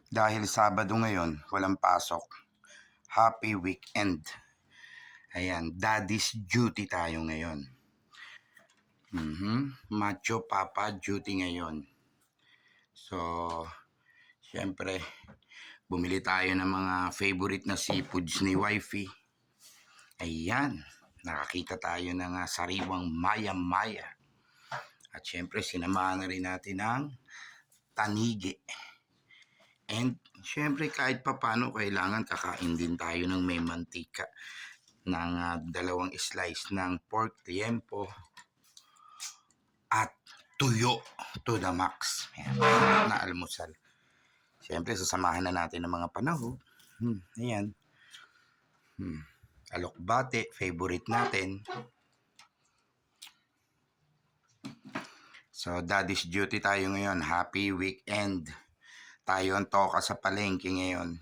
Dahil Sabado ngayon, walang pasok. Happy weekend. Ayan, daddy's duty tayo ngayon. Macho Papa duty ngayon. So, syempre, bumili tayo ng mga favorite na seafoods ni wifey. Ayan, nakakita tayo ng sariwang maya-maya. At syempre, sinamahan na rin natin ng tanigi. And syempre kahit papano kailangan kakain din tayo ng may mantika ng 2 slice ng pork liempo at tuyo to the max. Ayan, na almusal. Syempre sasamahan na natin ng mga panahon. Ayan. Alokbate, favorite natin. So daddy's duty tayo ngayon. Happy weekend. Tayo ang toka sa palengke ngayon.